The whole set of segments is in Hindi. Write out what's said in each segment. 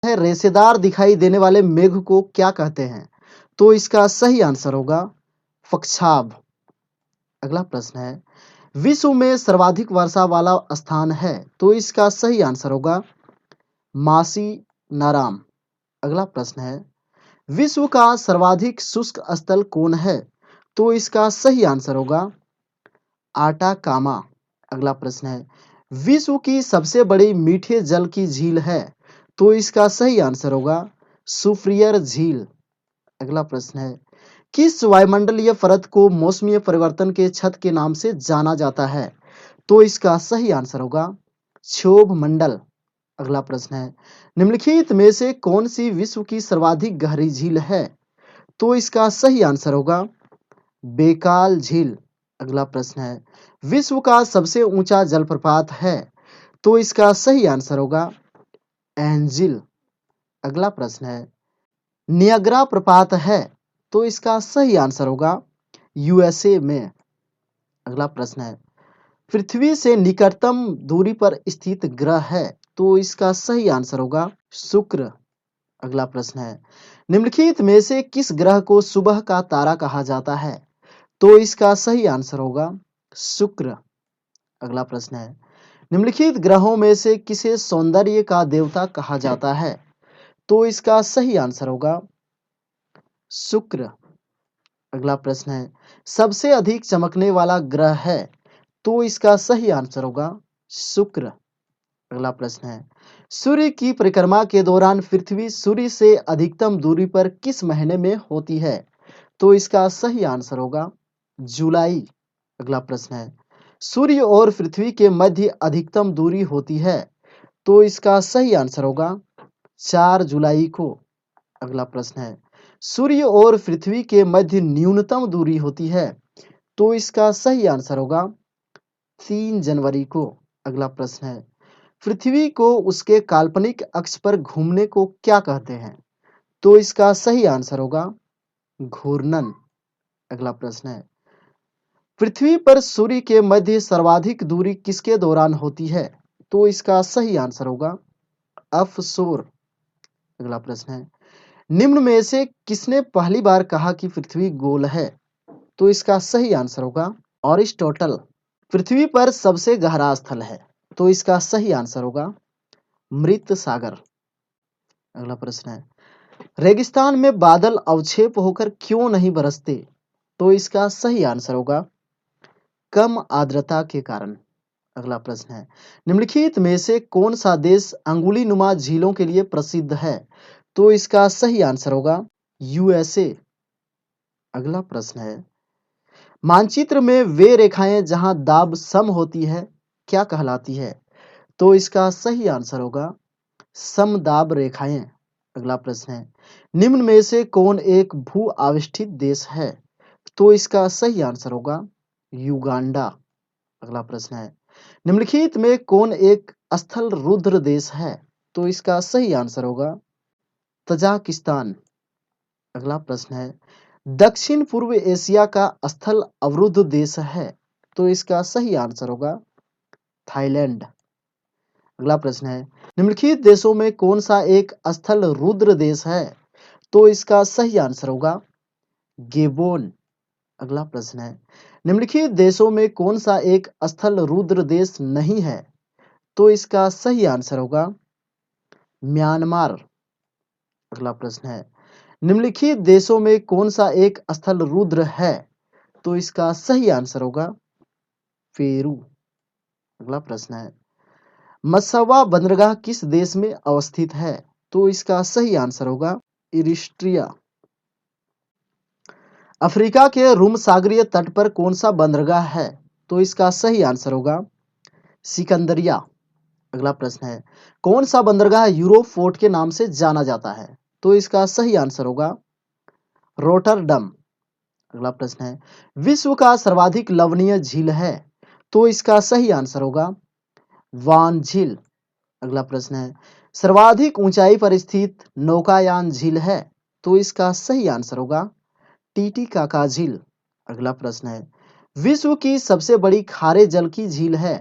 है रेशेदार दिखाई देने वाले मेघ को क्या कहते हैं? तो इसका सही आंसर होगा पक्षाभ। अगला प्रश्न है विश्व में सर्वाधिक वर्षा वाला स्थान है तो इसका सही आंसर होगा मासी नाराम। अगला प्रश्न है विश्व का सर्वाधिक शुष्क स्थल कौन है? तो इसका सही आंसर होगा आटाकामा। अगला प्रश्न है विश्व की सबसे बड़ी मीठे जल की झील है तो इसका सही आंसर होगा सुफ्रियर झील। अगला प्रश्न है किस वायुमंडलीय परत को मौसमी परिवर्तन के छत के नाम से जाना जाता है? तो इसका सही आंसर होगा क्षोभ मंडल। अगला प्रश्न है निम्नलिखित में से कौन सी विश्व की सर्वाधिक गहरी झील है? तो इसका सही आंसर होगा बेकाल झील। अगला प्रश्न है विश्व का सबसे ऊंचा जलप्रपात है तो इसका सही आंसर होगा एंजिल। अगला प्रश्न है नियाग्रा प्रपात है तो इसका सही आंसर होगा यूएसए में। अगला प्रश्न है पृथ्वी से निकटतम दूरी पर स्थित ग्रह है तो इसका सही आंसर होगा शुक्र। अगला प्रश्न है निम्नलिखित में से किस ग्रह को सुबह का तारा कहा जाता है? तो इसका सही आंसर होगा शुक्र। अगला प्रश्न है निम्नलिखित ग्रहों में से किसे सौंदर्य का देवता कहा जाता है? तो इसका सही आंसर होगा शुक्र। अगला प्रश्न है सबसे अधिक चमकने वाला ग्रह है तो इसका सही आंसर होगा शुक्र। अगला प्रश्न है सूर्य की परिक्रमा के दौरान पृथ्वी सूर्य से अधिकतम दूरी पर किस महीने में होती है? तो इसका सही आंसर होगा जुलाई। अगला प्रश्न है सूर्य और पृथ्वी के मध्य अधिकतम दूरी होती है तो इसका सही आंसर होगा 4 जुलाई को। अगला प्रश्न है सूर्य और पृथ्वी के मध्य न्यूनतम दूरी होती है तो इसका सही आंसर होगा 3 जनवरी को। अगला प्रश्न है पृथ्वी को उसके काल्पनिक अक्ष पर घूमने को क्या कहते हैं? तो इसका सही आंसर होगा घूर्णन। अगला प्रश्न है पृथ्वी पर सूर्य के मध्य सर्वाधिक दूरी किसके दौरान होती है? तो इसका सही आंसर होगा ऑफशोर। अगला प्रश्न है निम्न में से किसने पहली बार कहा कि पृथ्वी गोल है? तो इसका सही आंसर होगा अरिस्टोटल। पृथ्वी पर सबसे गहरा स्थल है तो इसका सही आंसर होगा मृत सागर। अगला प्रश्न है रेगिस्तान में बादल अवक्षेप होकर क्यों नहीं बरसते? तो इसका सही आंसर होगा कम आर्द्रता के कारण। अगला प्रश्न है निम्नलिखित में से कौन सा देश अंगुली नुमा झीलों के लिए प्रसिद्ध है? तो इसका सही आंसर होगा यूएसए। अगला प्रश्न है मानचित्र में वे रेखाएं जहां दाब सम होती है क्या कहलाती है? तो इसका सही आंसर होगा समदाब रेखाएं। अगला प्रश्न है निम्न में से कौन एक भू आविष्ठित देश है? तो इसका सही आंसर होगा युगांडा। अगला प्रश्न है निम्नलिखित में कौन एक स्थल रुद्र देश है? तो इसका सही आंसर होगा तजाकिस्तान। अगला प्रश्न है दक्षिण पूर्व एशिया का स्थल अवरुद्ध देश है तो इसका सही आंसर होगा थाईलैंड। अगला प्रश्न है निम्नलिखित देशों में कौन सा एक स्थल रुद्र देश है? तो इसका सही आंसर होगा गेबोन। अगला प्रश्न है निम्नलिखित देशों में कौन सा एक स्थल रुद्र देश नहीं है? तो इसका सही आंसर होगा म्यांमार। अगला प्रश्न है निम्नलिखित देशों में कौन सा एक स्थल रुद्र है? तो इसका सही आंसर होगा पेरू। अगला प्रश्न है मस्सवा बंदरगाह किस देश में अवस्थित है? तो इसका सही आंसर होगा इरिस्ट्रिया। अफ्रीका के रुम सागरीय तट पर कौन सा बंदरगाह है? तो इसका सही आंसर होगा सिकंदरिया। अगला प्रश्न है कौन सा बंदरगाह यूरोप फोर्ट के नाम से जाना जाता है? तो इसका सही आंसर होगा रोटरडम। अगला प्रश्न है विश्व का सर्वाधिक लवणीय झील है तो इसका सही आंसर होगा वान झील। अगला प्रश्न है सर्वाधिक ऊंचाई पर स्थित नौकायान झील है तो इसका सही आंसर होगा टीटीकाका झील। अगला प्रश्न है विश्व की सबसे बड़ी खारे जल की झील है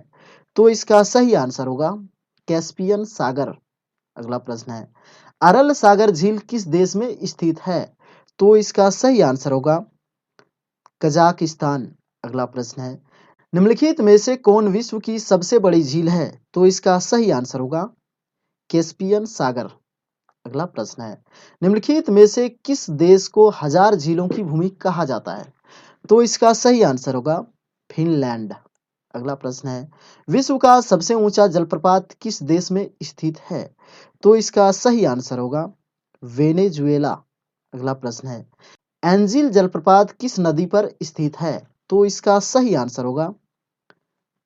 तो इसका सही आंसर होगा कैस्पियन सागर। अगला प्रश्न है अरल सागर झील किस देश में स्थित है? तो इसका सही आंसर होगा कजाकिस्तान। अगला प्रश्न है, निम्नलिखित में से कौन विश्व की सबसे बड़ी झील है? तो इसका सही आंसर होगा कैस्पियन सागर। अगला प्रश्न है, निम्नलिखित में से किस देश को हजार झीलों की भूमि कहा जाता है? तो इसका सही आंसर होगा फिनलैंड। अगला प्रश्न है, विश्व का सबसे ऊंचा जलप्रपात किस देश में स्थित है? तो इसका सही आंसर होगा वेनेजुएला। अगला प्रश्न है, एंजिल जलप्रपात किस नदी पर स्थित है? तो इसका सही आंसर होगा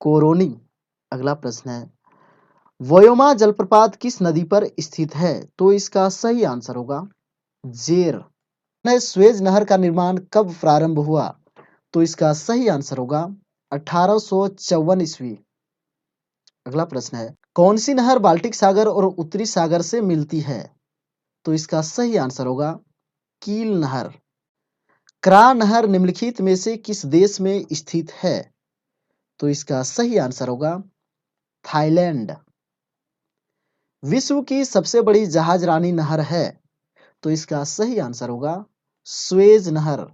कोरोनी। अगला प्रश्न है, वयोमा जलप्रपात किस नदी पर स्थित है? तो इसका सही आंसर होगा जेर। स्वेज नहर का निर्माण कब प्रारंभ हुआ? तो इसका सही आंसर होगा 1854 ईस्वी। अगला प्रश्न है, कौन सी नहर बाल्टिक सागर और उत्तरी सागर से मिलती है? तो इसका सही आंसर होगा कील नहर। क्रा नहर निम्नलिखित में से किस देश में स्थित है? तो इसका सही आंसर होगा थाईलैंड। विश्व की सबसे बड़ी जहाज रानी नहर है? तो इसका सही आंसर होगा स्वेज नहर।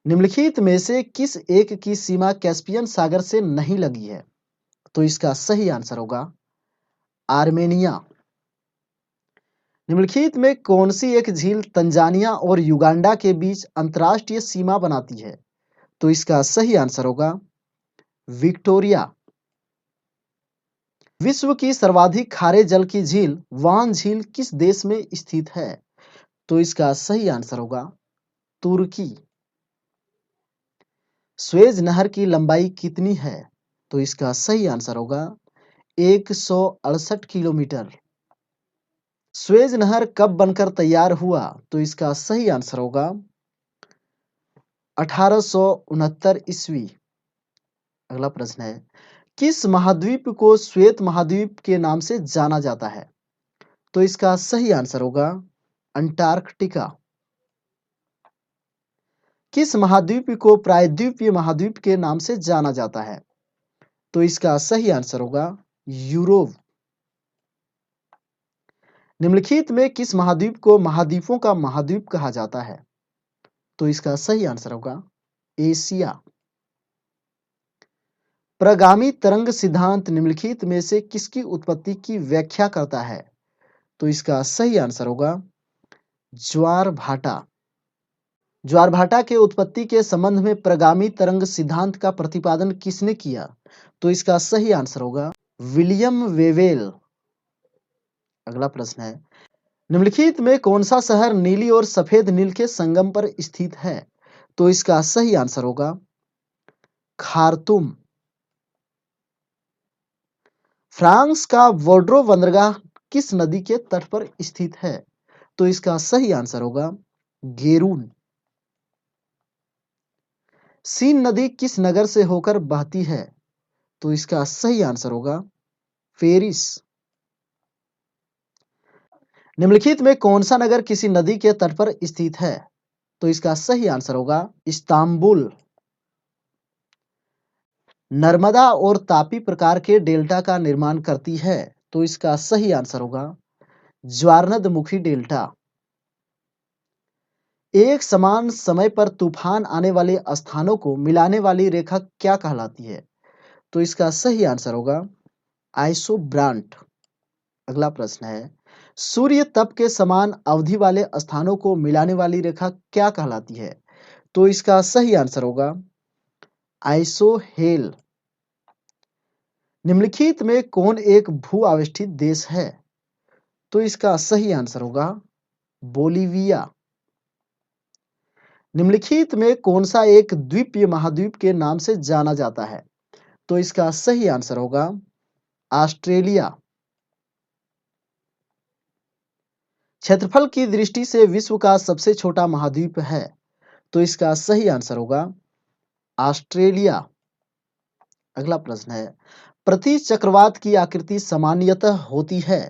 निम्नलिखित में से किस एक की सीमा कैस्पियन सागर से नहीं लगी है? तो इसका सही आंसर होगा आर्मेनिया। निम्नलिखित में कौन सी एक झील तंजानिया और युगांडा के बीच अंतर्राष्ट्रीय सीमा बनाती है? तो इसका सही आंसर होगा विक्टोरिया। विश्व की सर्वाधिक खारे जल की झील वान झील किस देश में स्थित है? तो इसका सही आंसर होगा तुर्की। स्वेज नहर की लंबाई कितनी है? तो इसका सही आंसर होगा 168 किलोमीटर। स्वेज नहर कब बनकर तैयार हुआ? तो इसका सही आंसर होगा 1869 ईस्वी। अगला प्रश्न है, किस महाद्वीप को श्वेत महाद्वीप के नाम से जाना जाता है? तो इसका सही आंसर होगा अंटार्कटिका। किस महाद्वीप को प्रायद्वीपीय महाद्वीप के नाम से जाना जाता है? तो इसका सही आंसर होगा यूरोप। निम्नलिखित में किस महाद्वीप को महाद्वीपों का महाद्वीप कहा जाता है? तो इसका सही आंसर होगा एशिया। प्रगामी तरंग सिद्धांत निम्नलिखित में से किसकी उत्पत्ति की व्याख्या करता है? तो इसका सही आंसर होगा ज्वार भाटा। ज्वार भाटा के उत्पत्ति के संबंध में प्रगामी तरंग सिद्धांत का प्रतिपादन किसने किया? तो इसका सही आंसर होगा विलियम वेवेल। अगला प्रश्न है, निम्नलिखित में कौन सा शहर नीली और सफेद नील के संगम पर स्थित है? तो इसका सही आंसर होगा खार्तूम। फ्रांस का वोड्रो बंदरगाह किस नदी के तट पर स्थित है? तो इसका सही आंसर होगा गेरून। सीन नदी किस नगर से होकर बहती है? तो इसका सही आंसर होगा पेरिस। निम्नलिखित में कौन सा नगर किसी नदी के तट पर स्थित है? तो इसका सही आंसर होगा इस्तांबुल। नर्मदा और तापी प्रकार के डेल्टा का निर्माण करती है? तो इसका सही आंसर होगा ज्वारनदमुखी डेल्टा। एक समान समय पर तूफान आने वाले स्थानों को मिलाने वाली रेखा क्या कहलाती है? तो इसका सही आंसर होगा आइसोब्रांट। अगला प्रश्न है, सूर्य तप के समान अवधि वाले स्थानों को मिलाने वाली रेखा क्या कहलाती है? तो इसका सही आंसर होगा आइसोहेल। निम्नलिखित में कौन एक भू आवेष्टित देश है? तो इसका सही आंसर होगा बोलीविया। निम्नलिखित में कौन सा एक द्वीपीय महाद्वीप के नाम से जाना जाता है? तो इसका सही आंसर होगा ऑस्ट्रेलिया। क्षेत्रफल की दृष्टि से विश्व का सबसे छोटा महाद्वीप है? तो इसका सही आंसर होगा ऑस्ट्रेलिया। अगला प्रश्न है, प्रति चक्रवात की आकृति सामान्यतः होती है?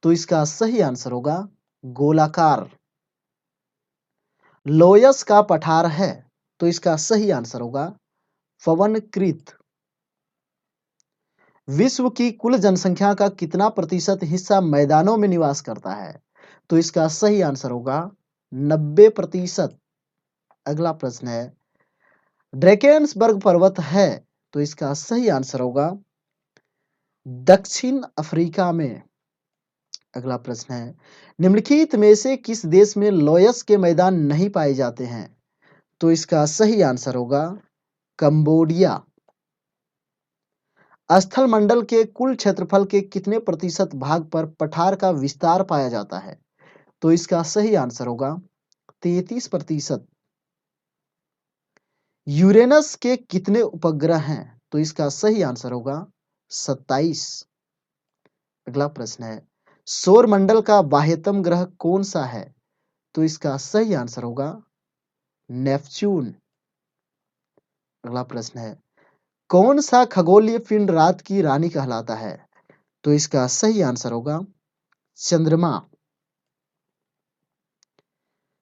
तो इसका सही आंसर होगा गोलाकार। लोयस का पठार है? तो इसका सही आंसर होगा पवनकृत। विश्व की कुल जनसंख्या का कितना प्रतिशत हिस्सा मैदानों में निवास करता है? तो इसका सही आंसर होगा 90%। अगला प्रश्न है, ड्रैकेंसबर्ग पर्वत है, तो इसका सही आंसर होगा दक्षिण अफ्रीका में। अगला प्रश्न है, निम्नलिखित में से किस देश में लोयस के मैदान नहीं पाए जाते हैं? तो इसका सही आंसर होगा कंबोडिया। स्थल मंडल के कुल क्षेत्रफल के कितने प्रतिशत भाग पर पठार का विस्तार पाया जाता है? तो इसका सही आंसर होगा 33%। यूरेनस के कितने उपग्रह हैं? तो इसका सही आंसर होगा 27। अगला प्रश्न है, सौर मंडल का बाह्यतम ग्रह कौन सा है? तो इसका सही आंसर होगा नेपच्यून। अगला प्रश्न है, कौन सा खगोलीय पिंड रात की रानी कहलाता है? तो इसका सही आंसर होगा चंद्रमा।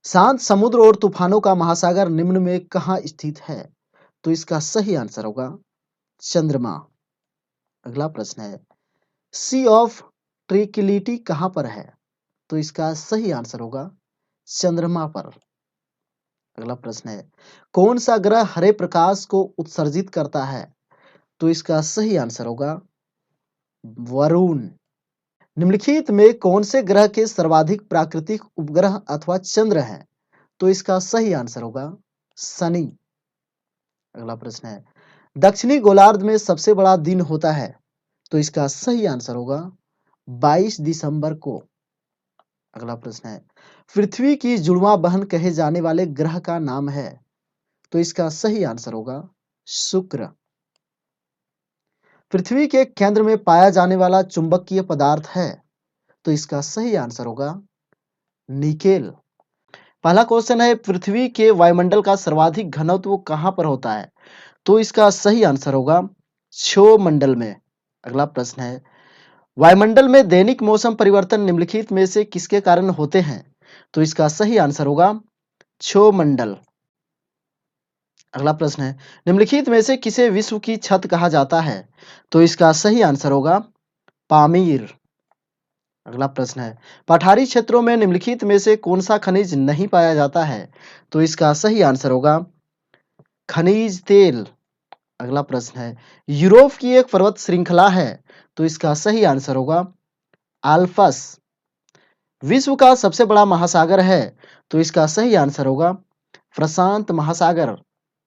शांत समुद्र और तूफानों का महासागर निम्न में कहाँ स्थित है? तो इसका सही आंसर होगा चंद्रमा। अगला प्रश्न है, सी ऑफ ट्रिक्विलिटी कहाँ पर है? तो इसका सही आंसर होगा चंद्रमा पर। अगला प्रश्न है, कौन सा ग्रह हरे प्रकाश को उत्सर्जित करता है? तो इसका सही आंसर होगा वरुण। निम्नलिखित में कौन से ग्रह के सर्वाधिक प्राकृतिक उपग्रह अथवा चंद्र हैं? तो इसका सही आंसर होगा शनि। अगला प्रश्न है, दक्षिणी गोलार्ध में सबसे बड़ा दिन होता है? तो इसका सही आंसर होगा 22 दिसंबर को। अगला प्रश्न है, पृथ्वी की जुड़वां बहन कहे जाने वाले ग्रह का नाम है? तो इसका सही आंसर होगा शुक्र। पृथ्वी के केंद्र में पाया जाने वाला चुंबकीय पदार्थ है? तो इसका सही आंसर होगा निकेल। पहला क्वेश्चन है, पृथ्वी के वायुमंडल का सर्वाधिक घनत्व कहां पर होता है? तो इसका सही आंसर होगा क्षोमंडल में। अगला प्रश्न है, वायुमंडल में दैनिक मौसम परिवर्तन निम्नलिखित में से किसके कारण होते हैं? तो इसका सही आंसर होगा क्षोमंडल। अगला प्रश्न है, निम्नलिखित में से किसे विश्व की छत कहा जाता है? तो इसका सही आंसर होगा पामीर। अगला प्रश्न है, पठारी क्षेत्रों में निम्नलिखित में से कौन सा खनिज नहीं पाया जाता है? तो इसका सही आंसर होगा खनिज तेल। अगला प्रश्न है, यूरोप की एक पर्वत श्रृंखला है, तो इसका सही आंसर होगा आल्प्स। विश्व का सबसे बड़ा महासागर है, तो इसका सही आंसर होगा प्रशांत महासागर।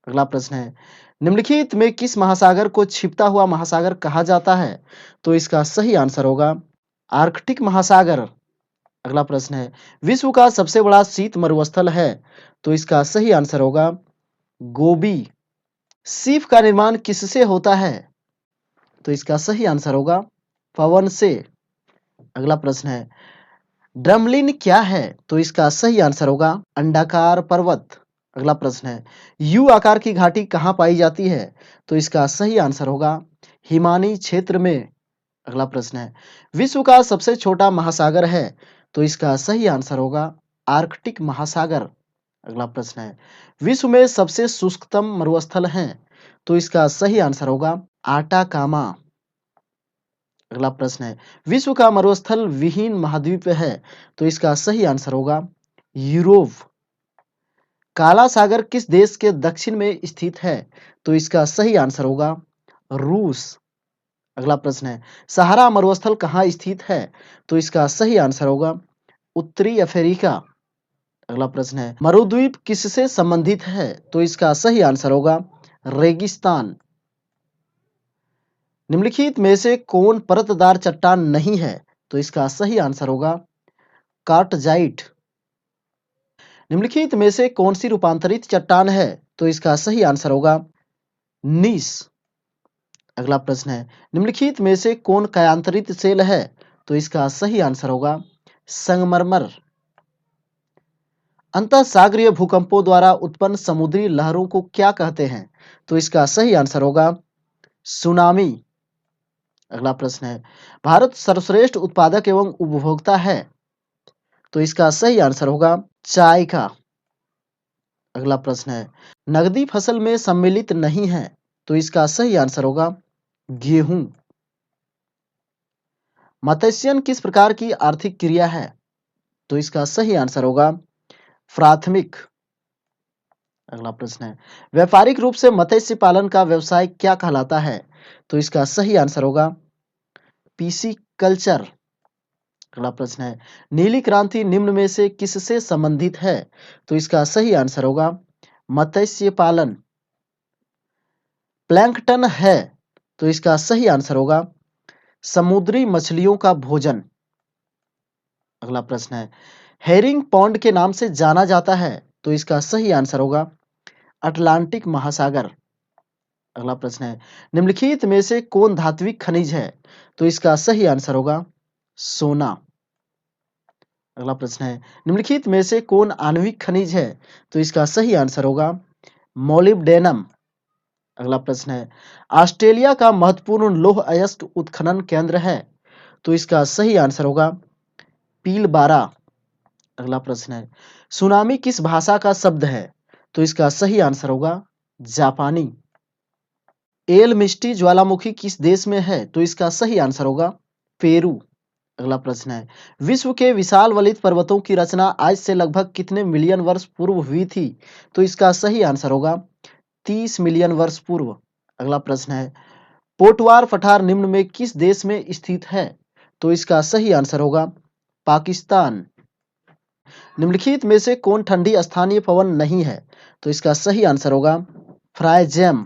अगला प्रश्न है, निम्नलिखित में किस महासागर को छिपता हुआ महासागर कहा जाता है? तो इसका सही आंसर होगा आर्कटिक महासागर। अगला प्रश्न है, विश्व का सबसे बड़ा शीत मरुस्थल है, तो इसका सही आंसर होगा गोबी। सीप का निर्माण किससे होता है? तो इसका सही आंसर होगा पवन से। अगला प्रश्न है, ड्रमलिन क्या है? तो इसका सही आंसर होगा अंडाकार पर्वत। अगला प्रश्न है, यू आकार की घाटी कहाँ पाई जाती है? तो इसका सही आंसर होगा हिमानी क्षेत्र में। अगला प्रश्न है, विश्व का सबसे छोटा महासागर है, तो इसका सही आंसर होगा आर्कटिक महासागर। अगला प्रश्न है, विश्व में सबसे शुष्कतम मरुस्थल है? तो इसका सही आंसर होगा आटाकामा। अगला प्रश्न है, विश्व का मरुस्थल विहीन महाद्वीप है, तो इसका सही आंसर होगा यूरोप। काला सागर किस देश के दक्षिण में स्थित है? तो इसका सही आंसर होगा रूस। अगला प्रश्न है, सहारा मरुस्थल कहाँ स्थित है? तो इसका सही आंसर होगा उत्तरी अफ्रीका। अगला प्रश्न है, मरुद्वीप किससे संबंधित है? तो इसका सही आंसर होगा रेगिस्तान। निम्नलिखित में से कौन परतदार चट्टान नहीं है? तो इसका सही आंसर होगा कार्टजाइट। निम्नलिखित में से कौन सी रूपांतरित चट्टान है? तो इसका सही आंसर होगा नीस। अगला प्रश्न है, निम्नलिखित में से कौन कायांतरित सेल है? तो इसका सही आंसर होगा संगमरमर। अंतःसागरीय भूकंपों द्वारा उत्पन्न समुद्री लहरों को क्या कहते हैं? तो इसका सही आंसर होगा सुनामी। अगला प्रश्न है, भारत सर्वश्रेष्ठ उत्पादक एवं उपभोक्ता है, तो इसका सही आंसर होगा चाय का। अगला प्रश्न है, नकदी फसल में सम्मिलित नहीं है, तो इसका सही आंसर होगा गेहूं। मत्स्यन किस प्रकार की आर्थिक क्रिया है? तो इसका सही आंसर होगा प्राथमिक। अगला प्रश्न है, व्यापारिक रूप से मत्स्य पालन का व्यवसाय क्या कहलाता है? तो इसका सही आंसर होगा पीसी कल्चर। अगला प्रश्न है, नीली क्रांति निम्न में से किससे संबंधित है? तो इसका सही आंसर होगा मत्स्य पालन। प्लैंकटन है, तो इसका सही आंसर होगा समुद्री मछलियों का भोजन। अगला प्रश्न है, हेरिंग पॉन्ड के नाम से जाना जाता है, तो इसका सही आंसर होगा अटलांटिक महासागर। अगला प्रश्न है, निम्नलिखित में से कौन धात्विक खनिज है? तो इसका सही आंसर होगा सोना। अगला प्रश्न है, निम्नलिखित में से कौन आणविक खनिज है? तो इसका सही आंसर होगा मोलिब्डेनम। अगला प्रश्न है, ऑस्ट्रेलिया का महत्वपूर्ण लौह अयस्क उत्खनन केंद्र है, तो इसका सही आंसर होगा पीलबारा। अगला प्रश्न है, सुनामी किस भाषा का शब्द है? तो इसका सही आंसर होगा जापानी। एल मिस्टी ज्वालामुखी किस देश में है? तो इसका सही आंसर होगा पेरू। अगला प्रश्न है, विश्व के विशाल वलित पर्वतों की रचना आज से लगभग कितने मिलियन वर्ष पूर्व हुई थी? तो इसका सही आंसर होगा 30 मिलियन वर्ष पूर्व। अगला प्रश्न है, पोटवार पठार निम्न में किस देश में स्थित है? तो इसका सही आंसर होगा पाकिस्तान। निम्नलिखित में से कौन ठंडी स्थानीय पवन नहीं है? तो इसका सही आंसर होगा फ्राइजेम।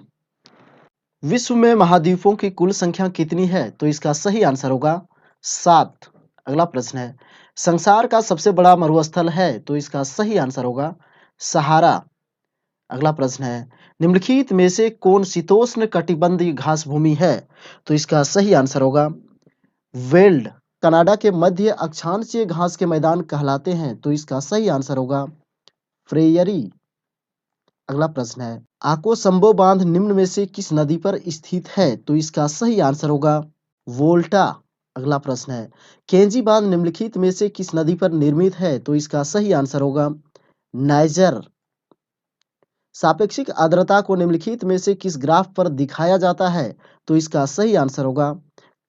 विश्व में महाद्वीपों की कुल संख्या कितनी है? तो इसका सही आंसर होगा 7। अगला प्रश्न है, संसार का सबसे बड़ा मरुस्थल है, तो इसका सही आंसर होगा सहारा। अगला प्रश्न है, निम्नलिखित में से कौन शीतोष्ण कटिबंधीय घास भूमि है? तो इसका सही आंसर होगा वेल्ड। कनाडा के मध्य अक्षांशीय घास के मैदान कहलाते हैं, तो इसका सही आंसर होगा फ्रेयरी। अगला प्रश्न है, आकोसंबो बांध निम्न में से किस नदी पर स्थित है? तो इसका सही आंसर होगा वोल्टा। अगला प्रश्न है, केंजी बांध निम्नलिखित में से किस नदी पर निर्मित है? तो इसका सही आंसर होगा नाइजर। सापेक्षिक आर्द्रता को निम्नलिखित में से किस ग्राफ पर दिखाया जाता है? तो इसका सही आंसर होगा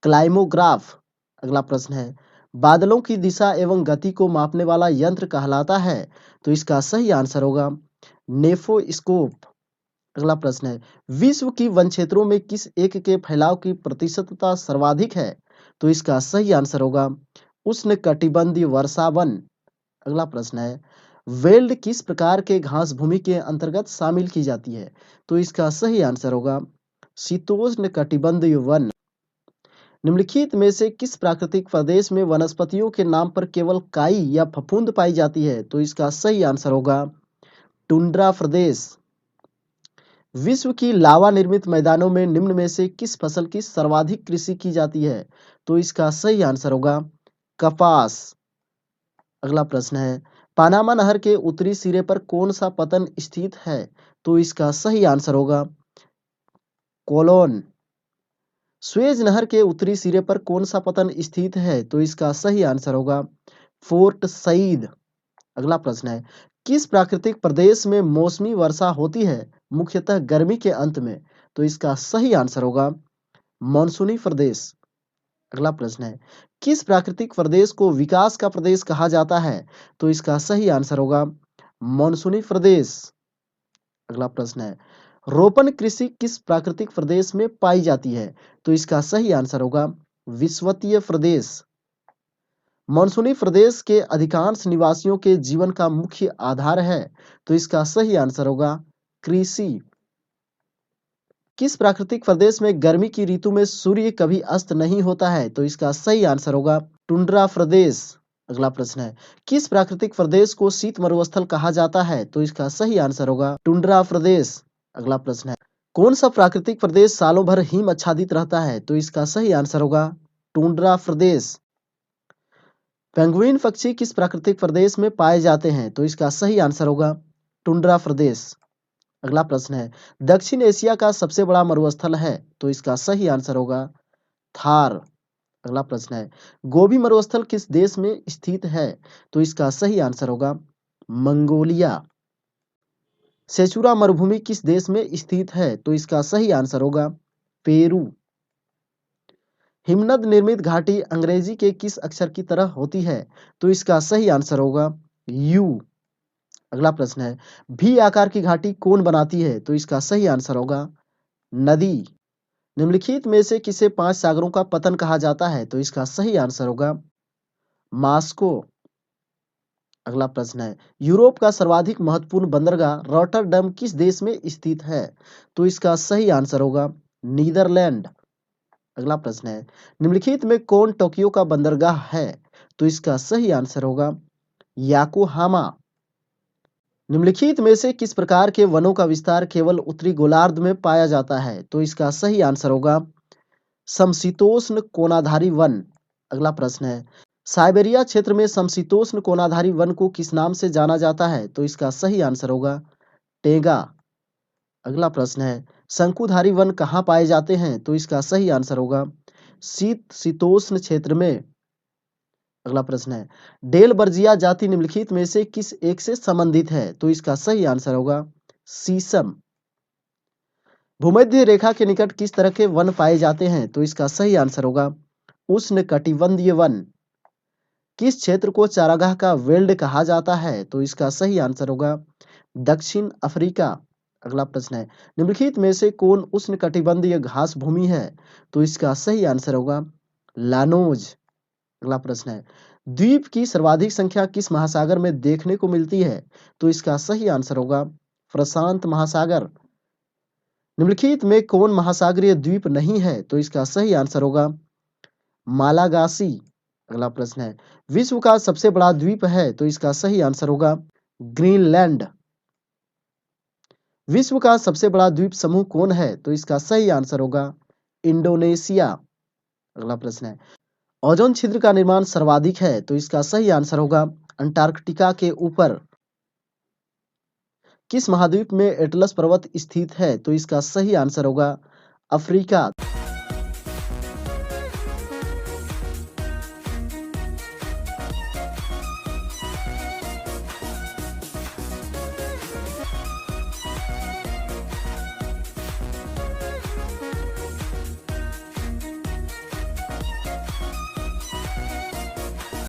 क्लाइमोग्राफ। अगला प्रश्न है, बादलों की दिशा एवं गति को मापने वाला यंत्र कहलाता है, तो इसका सही आंसर होगा नेफोस्कोप। अगला प्रश्न है, विश्व की वन क्षेत्रों में किस एक के फैलाव की प्रतिशतता सर्वाधिक है? तो इसका सही आंसर होगा उष्णकटिबंधीय वर्षा वन। अगला प्रश्न है, वेल्ड किस प्रकार के घास भूमि के अंतर्गत शामिल की जाती है? तो इसका सही आंसर होगा शीतोष्ण कटिबंधीय वन। निम्नलिखित में से किस प्राकृतिक प्रदेश में वनस्पतियों के नाम पर केवल काई या फफूंद पाई जाती है? तो इसका सही आंसर होगा टुंड्रा प्रदेश। विश्व की लावा निर्मित मैदानों में निम्न में से किस फसल की सर्वाधिक कृषि की जाती है? तो इसका सही आंसर होगा कपास। अगला प्रश्न है, पानामा नहर के उत्तरी सिरे पर कौन सा पतन स्थित है? तो इसका सही आंसर होगा कोलोन। स्वेज नहर के उत्तरी सिरे पर कौन सा पतन स्थित है? तो इसका सही आंसर होगा फोर्ट सईद। अगला प्रश्न है, किस प्राकृतिक प्रदेश में मौसमी वर्षा होती है, मुख्यतः गर्मी के अंत में? तो इसका सही आंसर होगा मानसूनी प्रदेश। अगला प्रश्न है, किस प्राकृतिक प्रदेश को विकास का प्रदेश कहा जाता है? तो इसका सही आंसर होगा मानसूनी प्रदेश। अगला प्रश्न है, रोपण कृषि किस प्राकृतिक प्रदेश में पाई जाती है? तो इसका सही आंसर होगा विषुवतीय प्रदेश। मानसूनी प्रदेश के अधिकांश निवासियों के जीवन का मुख्य आधार है, तो इसका सही आंसर होगा कृषि। किस प्राकृतिक प्रदेश में गर्मी की ऋतु में सूर्य कभी अस्त नहीं होता है? तो इसका सही आंसर होगा टुंड्रा प्रदेश। अगला प्रश्न है, किस प्राकृतिक प्रदेश को शीत मरुस्थल कहा जाता है? तो इसका सही आंसर होगा टुंड्रा प्रदेश। अगला प्रश्न है, कौन सा प्राकृतिक प्रदेश सालों भर हिम आच्छादित रहता है? तो इसका सही आंसर होगा टुंड्रा प्रदेश। पेंगुइन पक्षी किस प्राकृतिक प्रदेश में पाए जाते हैं? तो इसका सही आंसर होगा टुंड्रा प्रदेश। अगला प्रश्न है, दक्षिण एशिया का सबसे बड़ा मरुस्थल है? तो इसका सही आंसर होगा थार। अगला प्रश्न है, गोबी मरुस्थल किस देश में स्थित है? तो इसका सही आंसर होगा मंगोलिया। सेचुरा मरुभूमि किस देश में स्थित है? तो इसका सही आंसर होगा पेरू। हिमनद निर्मित घाटी अंग्रेजी के किस अक्षर की तरह होती है? तो इसका सही आंसर होगा यू। अगला प्रश्न है, भी आकार की घाटी कौन बनाती है? तो इसका सही आंसर होगा नदी। निम्नलिखित में से किसे 5 सागरों का पतन कहा जाता है? तो इसका सही आंसर होगा मास्को। अगला प्रश्न है, यूरोप का सर्वाधिक महत्वपूर्ण बंदरगाह रॉटरडैम किस देश में स्थित है? तो इसका सही आंसर होगा नीदरलैंड। अगला प्रश्न है, निम्नलिखित में कौन टोक्यो का बंदरगाह है? तो इसका सही आंसर होगा याकोहामा। निम्नलिखित में से किस प्रकार के वनों का विस्तार केवल उत्तरी गोलार्ध में पाया जाता है? तो इसका सही आंसर होगा समशीतोष्ण कोनाधारी वन। अगला प्रश्न है, साइबेरिया क्षेत्र में समशीतोष्ण कोनाधारी वन को किस नाम से जाना जाता है? तो इसका सही आंसर होगा टेगा। अगला प्रश्न है, शंकुधारी वन कहाँ पाए जाते हैं? तो इसका सही आंसर होगा शीतोष्ण क्षेत्र में। अगला प्रश्न है, डेल बर्जिया जाति निम्नलिखित में से किस एक से संबंधित है? तो इसका सही आंसर होगा सीसम। भूमध्य रेखा के निकट किस तरह के वन पाए जाते हैं? तो इसका सही आंसर होगा उष्णकटिबंधीय वन। किस क्षेत्र को चारागाह का वेल्ड कहा जाता है? तो इसका सही आंसर होगा दक्षिण अफ्रीका। अगला प्रश्न है, निम्नलिखित में से कौन उष्णकटिबंधीय घास भूमि है? तो इसका सही आंसर होगा लानोज। अगला प्रश्न है, द्वीप की सर्वाधिक संख्या किस महासागर में देखने को मिलती है? तो इसका सही आंसर होगा प्रशांत महासागर। निम्नलिखित में कौन महासागरीय द्वीप नहीं है? तो इसका सही आंसर होगा मालागासी। अगला प्रश्न है, विश्व का सबसे बड़ा द्वीप है? तो इसका सही आंसर होगा ग्रीनलैंड। विश्व का सबसे बड़ा द्वीप समूह कौन है? तो इसका सही आंसर होगा इंडोनेशिया। अगला प्रश्न है, ओजोन छिद्र का निर्माण सर्वाधिक है? तो इसका सही आंसर होगा अंटार्कटिका के ऊपर। किस महाद्वीप में एटलस पर्वत स्थित है? तो इसका सही आंसर होगा अफ्रीका।